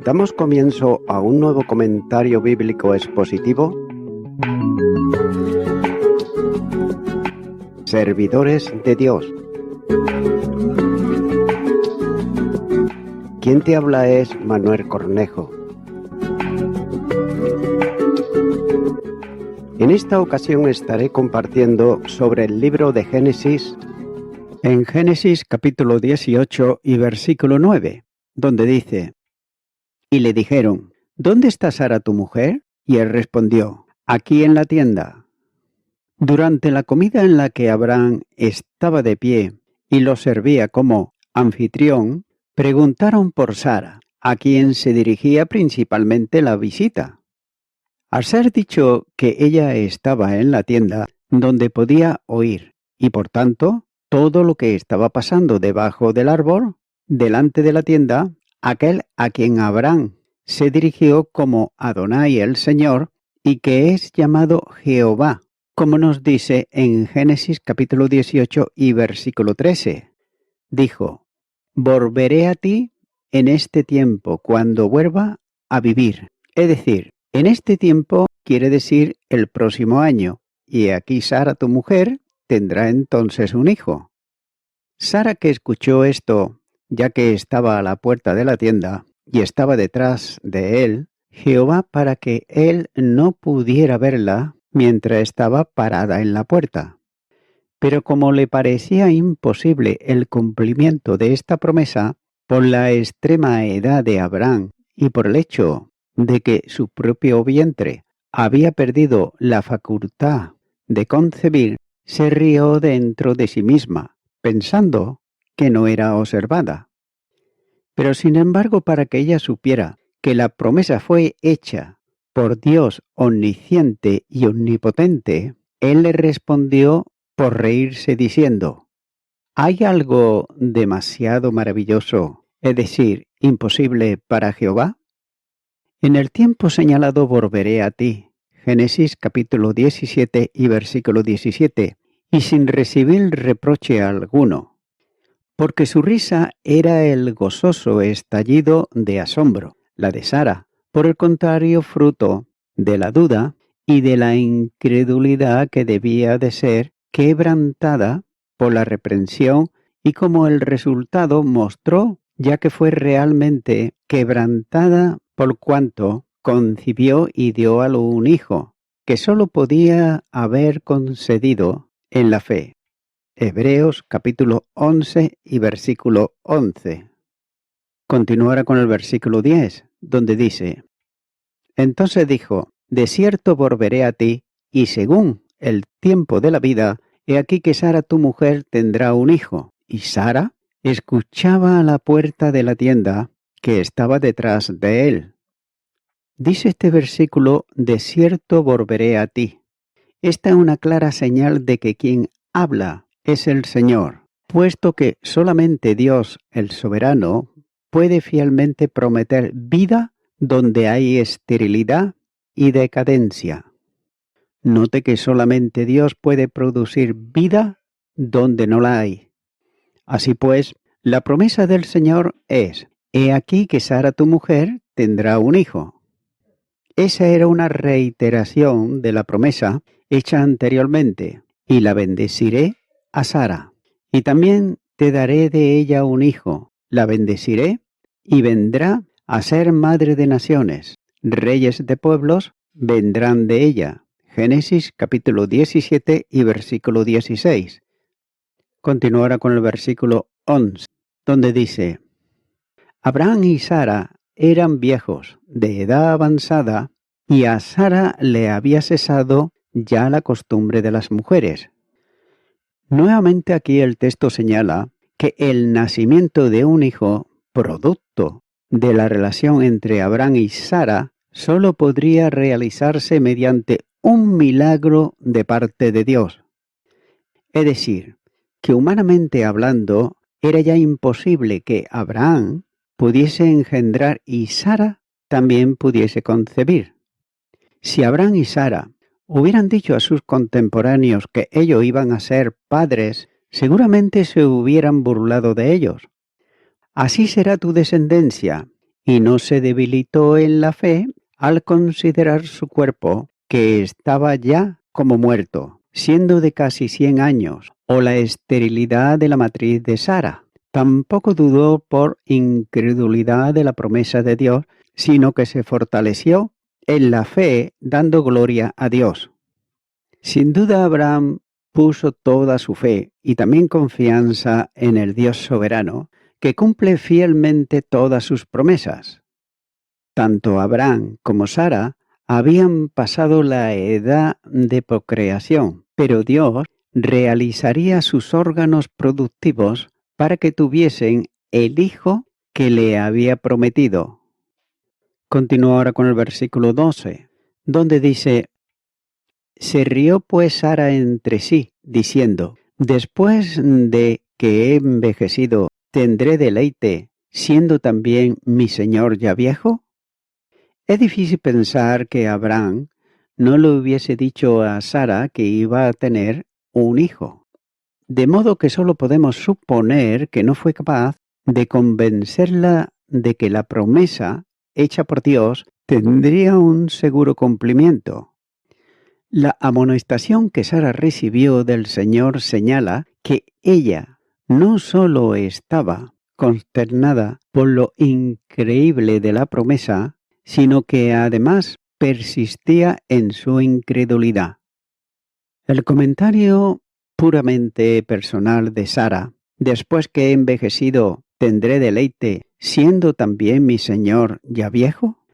Damos comienzo a un nuevo comentario bíblico expositivo. Servidores de Dios. Quien te habla es Manuel Cornejo. En esta ocasión estaré compartiendo sobre el libro de Génesis, en Génesis capítulo 18 y versículo 9, donde dice: Y le dijeron, ¿dónde está Sara tu mujer? Y él respondió, aquí en la tienda. Durante la comida en la que Abraham estaba de pie y lo servía como anfitrión, preguntaron por Sara, a quien se dirigía principalmente la visita. Al ser dicho que ella estaba en la tienda donde podía oír, y por tanto, todo lo que estaba pasando debajo del árbol, delante de la tienda, aquel a quien Abraham se dirigió como Adonai el Señor, y que es llamado Jehová, como nos dice en Génesis capítulo 18 y versículo 13. Dijo, volveré a ti en este tiempo cuando vuelva a vivir. Es decir, en este tiempo quiere decir el próximo año, y aquí Sara tu mujer tendrá entonces un hijo. Sara, que escuchó esto, ya que estaba a la puerta de la tienda y estaba detrás de él, Jehová para que él no pudiera verla mientras estaba parada en la puerta. Pero como le parecía imposible el cumplimiento de esta promesa, por la extrema edad de Abraham y por el hecho de que su propio vientre había perdido la facultad de concebir, se rió dentro de sí misma, pensando que no era observada. Pero sin embargo, para que ella supiera que la promesa fue hecha por Dios omnisciente y omnipotente, él le respondió por reírse diciendo, ¿hay algo demasiado maravilloso, es decir, imposible para Jehová? En el tiempo señalado volveré a ti. Génesis capítulo 17 y versículo 17, y sin recibir reproche alguno, porque su risa era el gozoso estallido de asombro, la de Sara, por el contrario, fruto de la duda y de la incredulidad que debía de ser quebrantada por la reprensión, y como el resultado mostró, ya que fue realmente quebrantada por cuanto concibió y dio a luz un hijo, que sólo podía haber concedido en la fe. Hebreos capítulo 11 y versículo 11. Continuará con el versículo 10, donde dice, entonces dijo, de cierto volveré a ti, y según el tiempo de la vida, he aquí que Sara tu mujer tendrá un hijo. Y Sara escuchaba a la puerta de la tienda que estaba detrás de él. Dice este versículo, de cierto volveré a ti. Esta es una clara señal de que quien habla es el Señor, puesto que solamente Dios, el soberano, puede fielmente prometer vida donde hay esterilidad y decadencia. Note que solamente Dios puede producir vida donde no la hay. Así pues, la promesa del Señor es, he aquí que Sara tu mujer tendrá un hijo. Esa era una reiteración de la promesa hecha anteriormente, y la bendeciré a Sara. Y también te daré de ella un hijo, la bendeciré, y vendrá a ser madre de naciones. Reyes de pueblos vendrán de ella. Génesis capítulo 17 y versículo 16. Continuará con el versículo 11, donde dice, Abraham y Sara eran viejos, de edad avanzada, y a Sara le había cesado ya la costumbre de las mujeres. Nuevamente aquí el texto señala que el nacimiento de un hijo, producto de la relación entre Abraham y Sara, solo podría realizarse mediante un milagro de parte de Dios. Es decir, que humanamente hablando, era ya imposible que Abraham pudiese engendrar y Sara también pudiese concebir. Si Abraham y Sara hubieran dicho a sus contemporáneos que ellos iban a ser padres, seguramente se hubieran burlado de ellos. Así será tu descendencia, y no se debilitó en la fe al considerar su cuerpo, que estaba ya como muerto, siendo de casi 100 años, o la esterilidad de la matriz de Sara. Tampoco dudó por incredulidad de la promesa de Dios, sino que se fortaleció en la fe, dando gloria a Dios. Sin duda, Abraham puso toda su fe y también confianza en el Dios soberano, que cumple fielmente todas sus promesas. Tanto Abraham como Sara habían pasado la edad de procreación, pero Dios realizaría sus órganos productivos para que tuviesen el hijo que le había prometido. Continúo ahora con el versículo 12, donde dice: Se rió pues Sara entre sí, diciendo: Después de que he envejecido, ¿tendré deleite, siendo también mi señor ya viejo? Es difícil pensar que Abraham no le hubiese dicho a Sara que iba a tener un hijo, de modo que solo podemos suponer que no fue capaz de convencerla de que la promesa hecha por Dios tendría un seguro cumplimiento. La amonestación que Sara recibió del Señor señala que ella no solo estaba consternada por lo increíble de la promesa, sino que además persistía en su incredulidad. El comentario puramente personal de Sara: después que he envejecido, ¿tendré deleite, siendo también mi Señor ya viejo?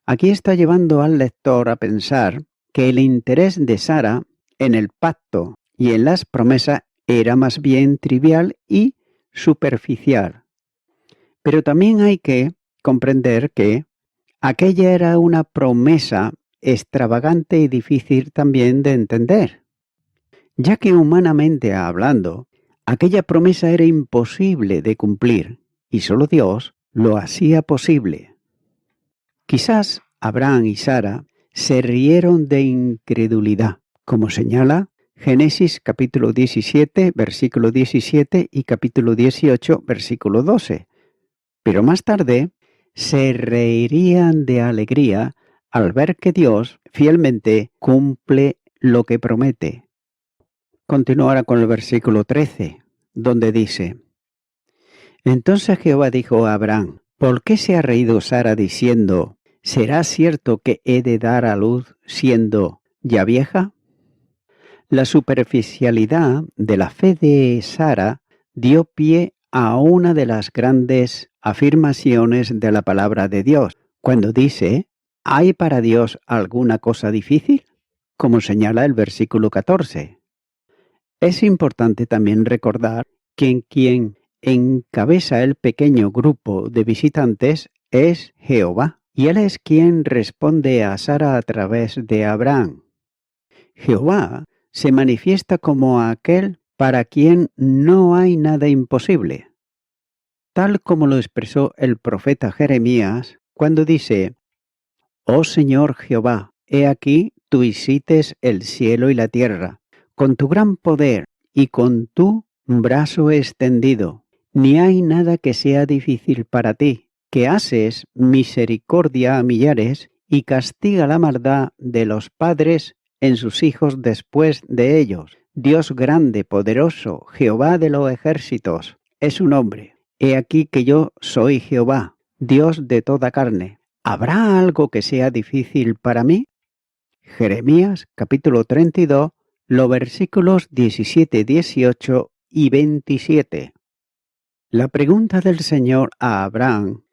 Aquí está llevando al lector a pensar que el interés de Sara en el pacto y en las promesas era más bien trivial y superficial. Pero también hay que comprender que aquella era una promesa extravagante y difícil también de entender, ya que humanamente hablando, aquella promesa era imposible de cumplir y solo Dios lo hacía posible. Quizás Abraham y Sara se rieron de incredulidad, como señala Génesis capítulo 17, versículo 17 y capítulo 18, versículo 12. Pero más tarde se reirían de alegría al ver que Dios fielmente cumple lo que promete. Continúo ahora con el versículo 13, donde dice: Entonces Jehová dijo a Abraham: ¿Por qué se ha reído Sara diciendo: ¿será cierto que he de dar a luz siendo ya vieja? La superficialidad de la fe de Sara dio pie a una de las grandes afirmaciones de la palabra de Dios, cuando dice: ¿hay para Dios alguna cosa difícil? Como señala el versículo 14. Es importante también recordar que quien encabeza el pequeño grupo de visitantes es Jehová, y él es quien responde a Sara a través de Abraham. Jehová se manifiesta como aquel para quien no hay nada imposible, tal como lo expresó el profeta Jeremías cuando dice: Oh Señor Jehová, he aquí tú hicites el cielo y la tierra, con tu gran poder y con tu brazo extendido. Ni hay nada que sea difícil para ti, que haces misericordia a millares y castiga la maldad de los padres en sus hijos después de ellos. Dios grande, poderoso, Jehová de los ejércitos, es su nombre. He aquí que yo soy Jehová, Dios de toda carne. ¿Habrá algo que sea difícil para mí? Jeremías capítulo 32, los versículos 17, 18 y 27. La pregunta del Señor a Abraham: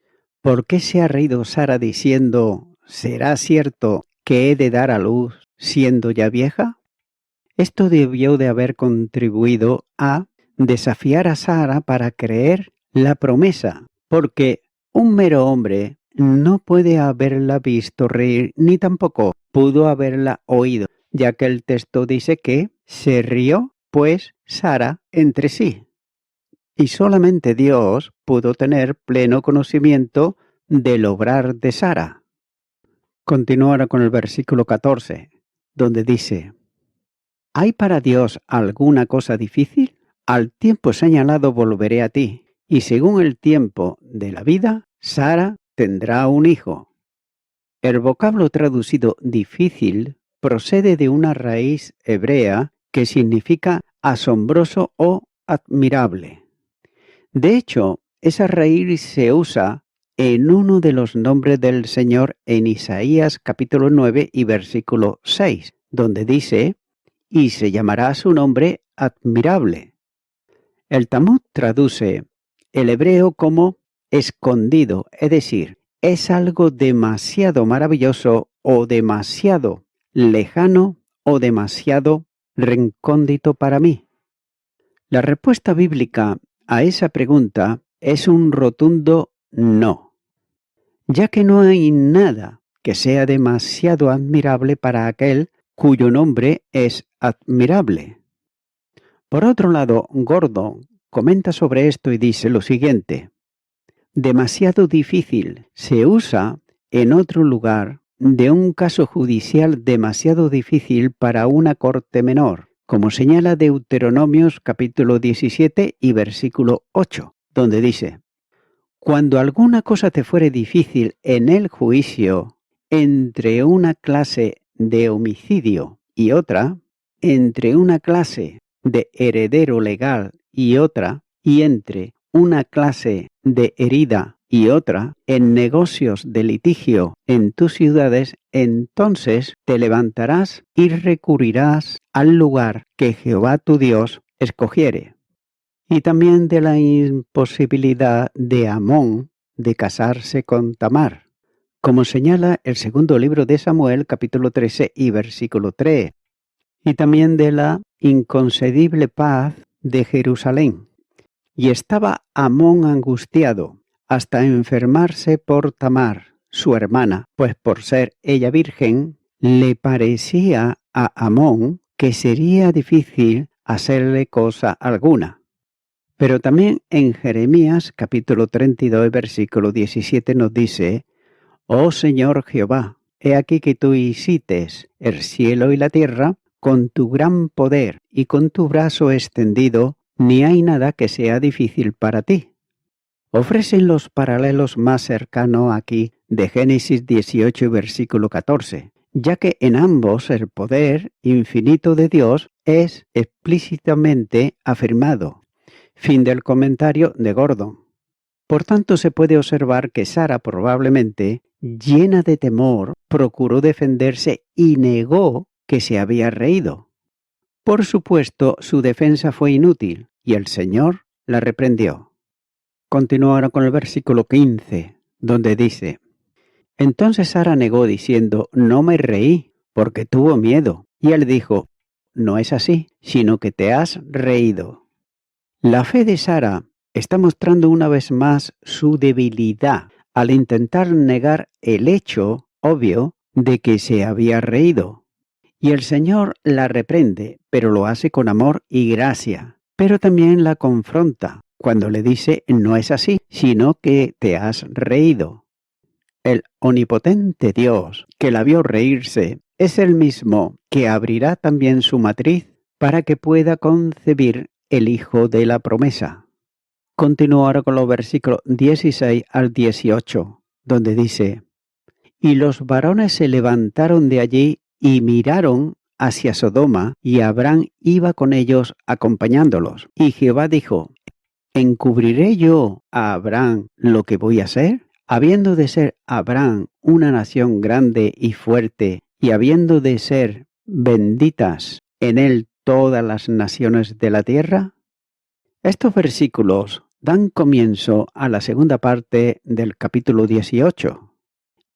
¿por qué se ha reído Sara diciendo: ¿será cierto que he de dar a luz siendo ya vieja? Esto debió de haber contribuido a desafiar a Sara para creer la promesa, porque un mero hombre no puede haberla visto reír ni tampoco pudo haberla oído, ya que el texto dice que se rió pues Sara entre sí. Y solamente Dios pudo tener pleno conocimiento del obrar de Sara. Continúo ahora con el versículo 14, donde dice: ¿hay para Dios alguna cosa difícil? Al tiempo señalado volveré a ti, y según el tiempo de la vida, Sara tendrá un hijo. El vocablo traducido difícil procede de una raíz hebrea que significa asombroso o admirable. De hecho, esa raíz se usa en uno de los nombres del Señor en Isaías capítulo 9 y versículo 6, donde dice, y se llamará su nombre admirable. El Talmud traduce el hebreo como escondido, es decir, es algo demasiado maravilloso o demasiado lejano o demasiado recóndito para mí. La respuesta bíblica a esa pregunta es un rotundo no, ya que no hay nada que sea demasiado admirable para aquel cuyo nombre es admirable. Por otro lado, Gordon comenta sobre esto y dice lo siguiente: demasiado difícil se usa en otro lugar de un caso judicial demasiado difícil para una corte menor, como señala Deuteronomios capítulo 17 y versículo 8, donde dice, cuando alguna cosa te fuere difícil en el juicio entre una clase de homicidio y otra, entre una clase de heredero legal y otra, y entre una clase de herida y otra, en negocios de litigio en tus ciudades, entonces te levantarás y recurrirás al lugar que Jehová tu Dios escogiere. Y también de la imposibilidad de Amón de casarse con Tamar, como señala el segundo libro de Samuel, capítulo 13 y versículo 3, y también de la inconcebible paz de Jerusalén. Y estaba Amón angustiado hasta enfermarse por Tamar, su hermana, pues por ser ella virgen, le parecía a Amón que sería difícil hacerle cosa alguna. Pero también en Jeremías capítulo 32, versículo 17 nos dice, oh Señor Jehová, he aquí que tú hicites el cielo y la tierra con tu gran poder y con tu brazo extendido, ni hay nada que sea difícil para ti. Ofrecen los paralelos más cercanos aquí de Génesis 18, versículo 14, ya que en ambos el poder infinito de Dios es explícitamente afirmado. Fin del comentario de Gordon. Por tanto, se puede observar que Sara probablemente, llena de temor, procuró defenderse y negó que se había reído. Por supuesto, su defensa fue inútil y el Señor la reprendió. Continúa ahora con el versículo 15, donde dice, entonces Sara negó diciendo, no me reí, porque tuvo miedo. Y él dijo, no es así, sino que te has reído. La fe de Sara está mostrando una vez más su debilidad al intentar negar el hecho obvio de que se había reído. Y el Señor la reprende, pero lo hace con amor y gracia, pero también la confronta cuando le dice no es así, sino que te has reído. El omnipotente Dios que la vio reírse es el mismo que abrirá también su matriz para que pueda concebir el hijo de la promesa. Continúo ahora con los versículos 16 al 18, donde dice, y los varones se levantaron de allí y miraron hacia Sodoma, y Abraham iba con ellos acompañándolos. Y Jehová dijo, ¿encubriré yo a Abraham lo que voy a hacer? Habiendo de ser Abraham una nación grande y fuerte, y habiendo de ser benditas en él todas las naciones de la tierra. Estos versículos dan comienzo a la segunda parte del capítulo 18.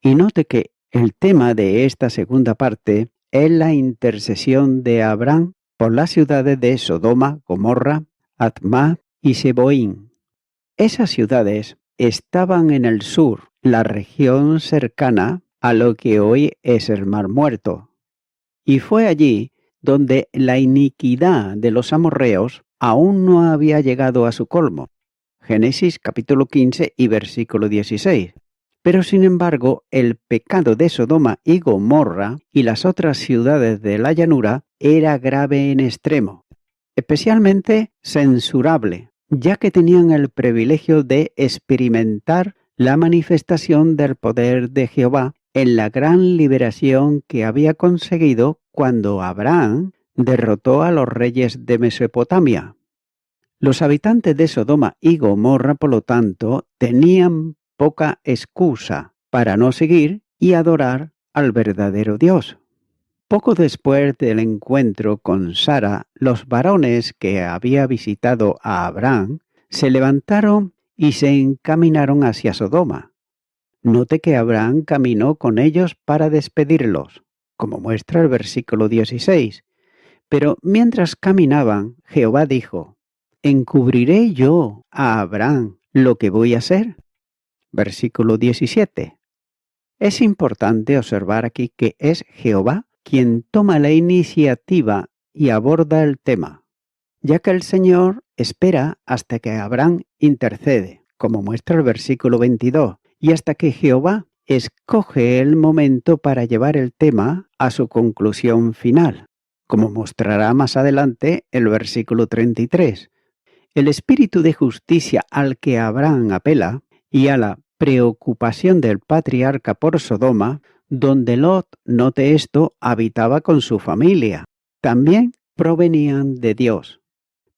Y note que el tema de esta segunda parte es la intercesión de Abraham por las ciudades de Sodoma, Gomorra, Admá y Seboín. Esas ciudades estaban en el sur, la región cercana a lo que hoy es el Mar Muerto. Y fue allí donde la iniquidad de los amorreos aún no había llegado a su colmo. Génesis capítulo 15 y versículo 16. Pero sin embargo, el pecado de Sodoma y Gomorra y las otras ciudades de la llanura era grave en extremo, especialmente censurable, ya que tenían el privilegio de experimentar la manifestación del poder de Jehová en la gran liberación que había conseguido cuando Abraham derrotó a los reyes de Mesopotamia. Los habitantes de Sodoma y Gomorra, por lo tanto, tenían poca excusa para no seguir y adorar al verdadero Dios. Poco después del encuentro con Sara, los varones que había visitado a Abraham se levantaron y se encaminaron hacia Sodoma. Note que Abraham caminó con ellos para despedirlos, como muestra el versículo 16. Pero mientras caminaban, Jehová dijo: ¿encubriré yo a Abraham lo que voy a hacer? Versículo 17. Es importante observar aquí que es Jehová quien toma la iniciativa y aborda el tema, ya que el Señor espera hasta que Abraham intercede, como muestra el versículo 22, y hasta que Jehová escoge el momento para llevar el tema a su conclusión final, como mostrará más adelante el versículo 33. El espíritu de justicia al que Abraham apela y a la preocupación del patriarca por Sodoma, donde Lot, note esto, habitaba con su familia, también provenían de Dios.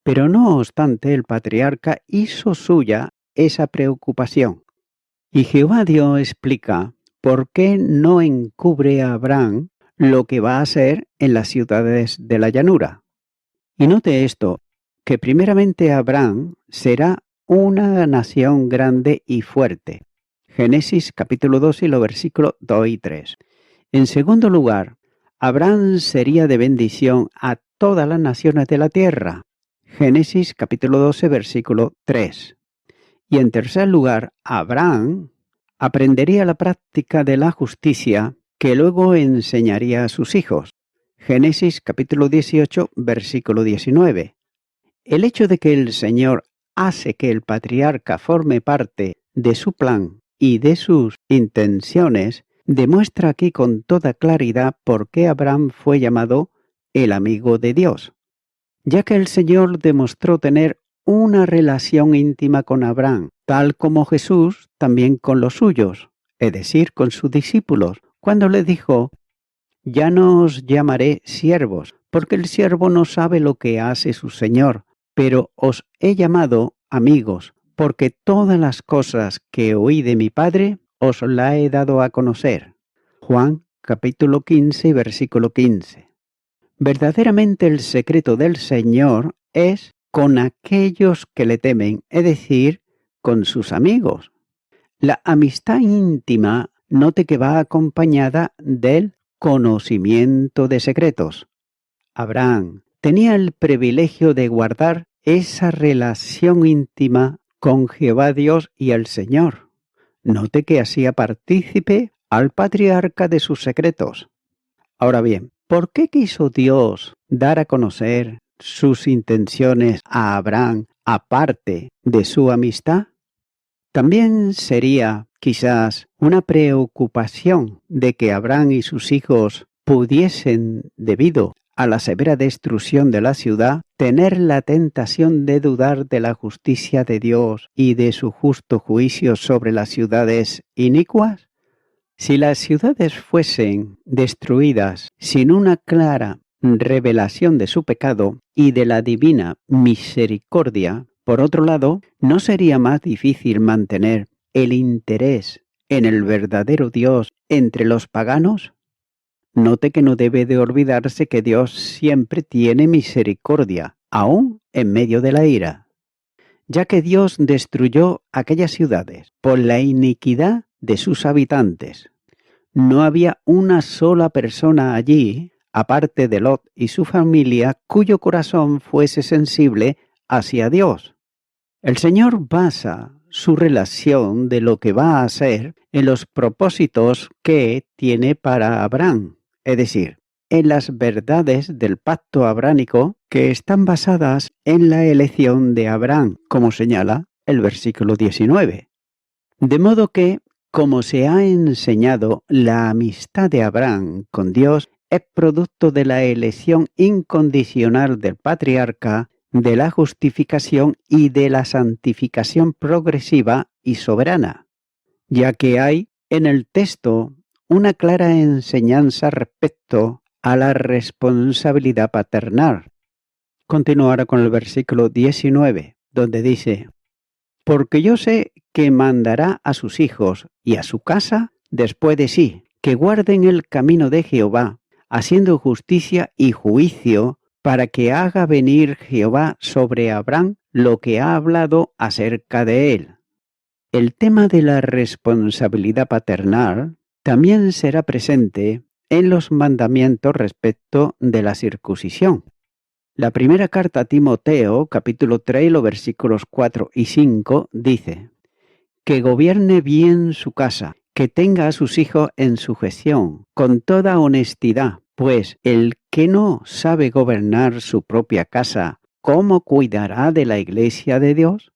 Pero no obstante, el patriarca hizo suya esa preocupación. Y Jehová Dios explica por qué no encubre a Abraham lo que va a hacer en las ciudades de la llanura. Y note esto, que primeramente Abraham será una nación grande y fuerte. Génesis capítulo 2 y los versículos 2 y 3. En segundo lugar, Abraham sería de bendición a todas las naciones de la tierra. Génesis capítulo 12 versículo 3. Y en tercer lugar, Abraham aprendería la práctica de la justicia que luego enseñaría a sus hijos. Génesis capítulo 18 versículo 19. El hecho de que el Señor hace que el patriarca forme parte de su plan y de sus intenciones demuestra aquí con toda claridad por qué Abraham fue llamado el amigo de Dios, ya que el Señor demostró tener una relación íntima con Abraham, tal como Jesús también con los suyos, es decir, con sus discípulos, cuando le dijo: ya no os llamaré siervos, porque el siervo no sabe lo que hace su Señor, pero os he llamado amigos, porque todas las cosas que oí de mi Padre os la he dado a conocer. Juan capítulo 15, versículo 15. Verdaderamente el secreto del Señor es con aquellos que le temen, es decir, con sus amigos. La amistad íntima, note que va acompañada del conocimiento de secretos. Abraham tenía el privilegio de guardar esa relación íntima con Jehová Dios y el Señor. Note que hacía partícipe al patriarca de sus secretos. Ahora bien, ¿por qué quiso Dios dar a conocer sus intenciones a Abraham aparte de su amistad? También sería quizás una preocupación de que Abraham y sus hijos pudiesen, debido a la severa destrucción de la ciudad, tener la tentación de dudar de la justicia de Dios y de su justo juicio sobre las ciudades inicuas. Si las ciudades fuesen destruidas sin una clara revelación de su pecado y de la divina misericordia, por otro lado, ¿no sería más difícil mantener el interés en el verdadero Dios entre los paganos? Note que no debe de olvidarse que Dios siempre tiene misericordia, aun en medio de la ira, ya que Dios destruyó aquellas ciudades por la iniquidad de sus habitantes. No había una sola persona allí, aparte de Lot y su familia, cuyo corazón fuese sensible hacia Dios. El Señor basa su relación de lo que va a hacer en los propósitos que tiene para Abraham, es decir, en las verdades del pacto abránico que están basadas en la elección de Abraham, como señala el versículo 19. De modo que, como se ha enseñado, la amistad de Abraham con Dios es producto de la elección incondicional del patriarca, de la justificación y de la santificación progresiva y soberana. ya que hay en el texto una clara enseñanza respecto a la responsabilidad paternal. Continuará con el versículo 19, donde dice: porque yo sé que mandará a sus hijos y a su casa después de sí, que guarden el camino de Jehová, haciendo justicia y juicio, para que haga venir Jehová sobre Abraham lo que ha hablado acerca de él. El tema de la responsabilidad paternal también será presente en los mandamientos respecto de la circuncisión. La primera carta a Timoteo, capítulo 3, los versículos 4 y 5, dice: que gobierne bien su casa, que tenga a sus hijos en sujeción, con toda honestidad, pues el que no sabe gobernar su propia casa, ¿cómo cuidará de la iglesia de Dios?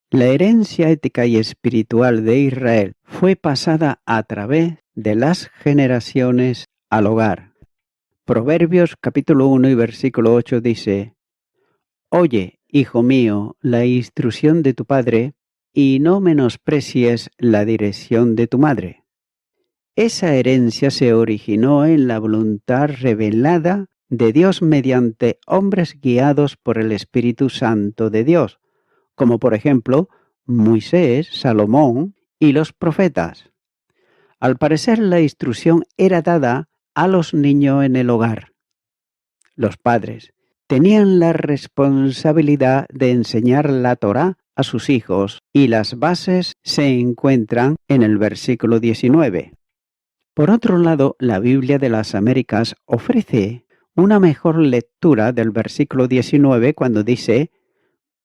La herencia ética y espiritual de Israel fue pasada a través de las generaciones al hogar. Proverbios capítulo 1 y versículo 8 dice: oye, hijo mío, la instrucción de tu padre, y no menosprecies la dirección de tu madre. Esa herencia se originó en la voluntad revelada de Dios mediante hombres guiados por el Espíritu Santo de Dios, como por ejemplo Moisés, Salomón y los profetas. Al parecer, la instrucción era dada a los niños en el hogar. Los padres tenían la responsabilidad de enseñar la Torá a sus hijos y las bases se encuentran en el versículo 19. Por otro lado, la Biblia de las Américas ofrece una mejor lectura del versículo 19 cuando dice: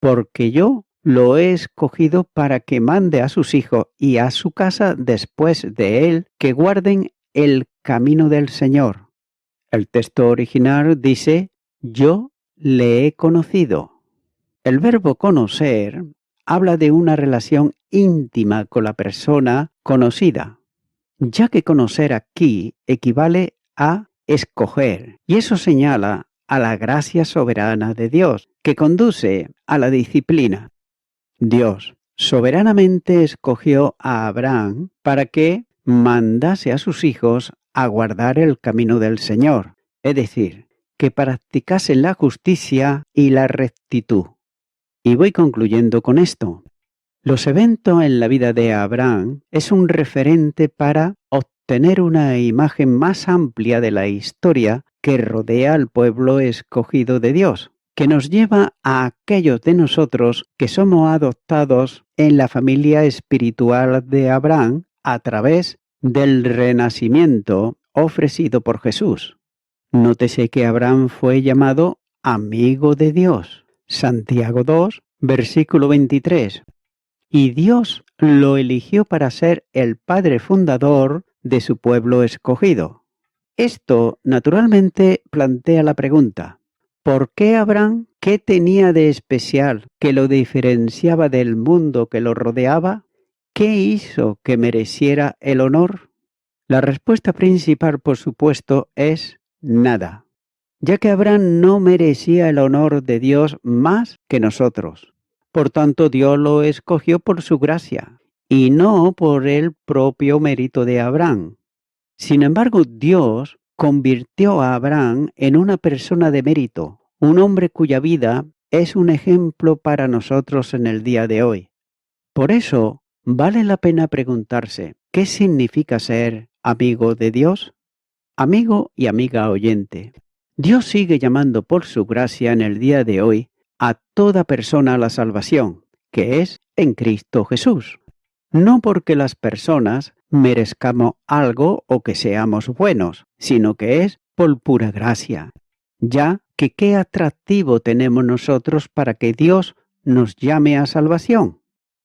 porque yo lo he escogido para que mande a sus hijos y a su casa después de él, que guarden el camino del Señor. El texto original dice: yo le he conocido. El verbo conocer habla de una relación íntima con la persona conocida, ya que conocer aquí equivale a escoger, y eso señala a la gracia soberana de Dios, que conduce a la disciplina. Dios soberanamente escogió a Abraham para que mandase a sus hijos a guardar el camino del Señor, es decir, que practicasen la justicia y la rectitud. Y voy concluyendo con esto. Los eventos en la vida de Abraham es un referente para obtener una imagen más amplia de la historia que rodea al pueblo escogido de Dios, que nos lleva a aquellos de nosotros que somos adoptados en la familia espiritual de Abraham a través del renacimiento ofrecido por Jesús. Nótese que Abraham fue llamado amigo de Dios. Santiago 2, versículo 23. Y Dios lo eligió para ser el padre fundador de su pueblo escogido. Esto, naturalmente, plantea la pregunta: ¿por qué Abraham? ¿Qué tenía de especial que lo diferenciaba del mundo que lo rodeaba? ¿Qué hizo que mereciera el honor? La respuesta principal, por supuesto, es nada, ya que Abraham no merecía el honor de Dios más que nosotros. Por tanto, Dios lo escogió por su gracia y no por el propio mérito de Abraham. Sin embargo, Dios convirtió a Abraham en una persona de mérito, un hombre cuya vida es un ejemplo para nosotros en el día de hoy. Por eso, vale la pena preguntarse: ¿qué significa ser amigo de Dios? Amigo y amiga oyente, Dios sigue llamando por su gracia en el día de hoy a toda persona a la salvación, que es en Cristo Jesús. No porque las personas merezcamos algo o que seamos buenos, sino que es por pura gracia. Ya que qué atractivo tenemos nosotros para que Dios nos llame a salvación.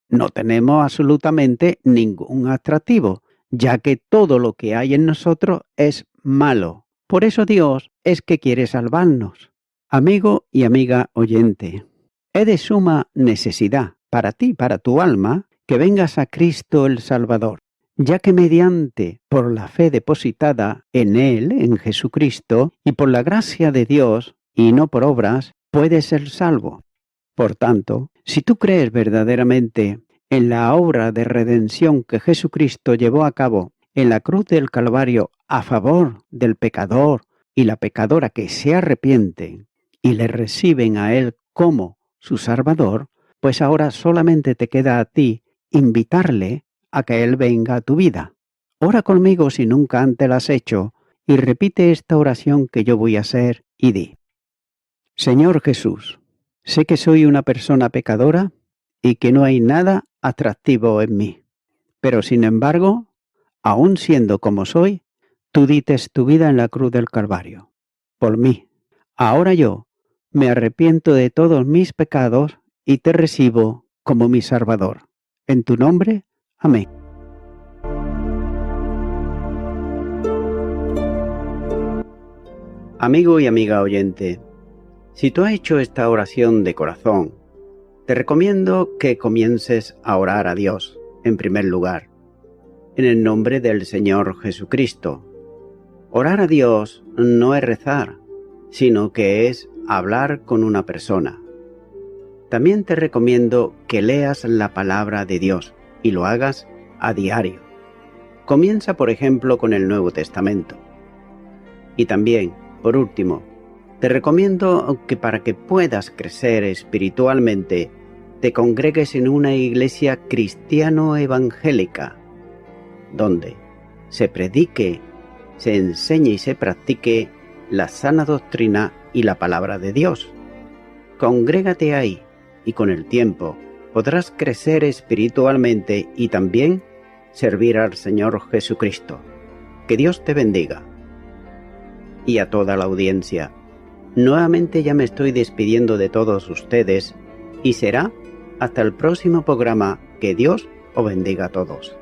No tenemos absolutamente ningún atractivo, ya que todo lo que hay en nosotros es malo. Por eso Dios es que quiere salvarnos. Amigo y amiga oyente, es de suma necesidad para ti, para tu alma, que vengas a Cristo el Salvador, ya que mediante, por la fe depositada en Él, en Jesucristo, y por la gracia de Dios, y no por obras, puedes ser salvo. Por tanto, si tú crees verdaderamente en la obra de redención que Jesucristo llevó a cabo en la cruz del Calvario a favor del pecador y la pecadora que se arrepienten y le reciben a Él como su Salvador, pues ahora solamente te queda a ti invitarle a que Él venga a tu vida. Ora conmigo si nunca antes la has hecho y repite esta oración que yo voy a hacer y di: Señor Jesús, sé que soy una persona pecadora y que no hay nada atractivo en mí, pero sin embargo, aun siendo como soy, tú diste tu vida en la cruz del Calvario, por mí. Ahora yo me arrepiento de todos mis pecados y te recibo como mi Salvador. En tu nombre, amén. Amigo y amiga oyente, si tú has hecho esta oración de corazón, te recomiendo que comiences a orar a Dios, en primer lugar, en el nombre del Señor Jesucristo. Orar a Dios no es rezar, sino que es hablar con una persona. También te recomiendo que leas la palabra de Dios y lo hagas a diario. Comienza, por ejemplo, con el Nuevo Testamento. Y también, por último, te recomiendo que para que puedas crecer espiritualmente, te congregues en una iglesia cristiano-evangélica, donde se predique, se enseñe y se practique la sana doctrina y la palabra de Dios. Congrégate ahí y con el tiempo podrás crecer espiritualmente y también servir al Señor Jesucristo. Que Dios te bendiga. Y a toda la audiencia, nuevamente ya me estoy despidiendo de todos ustedes y será hasta el próximo programa. Que Dios os bendiga a todos.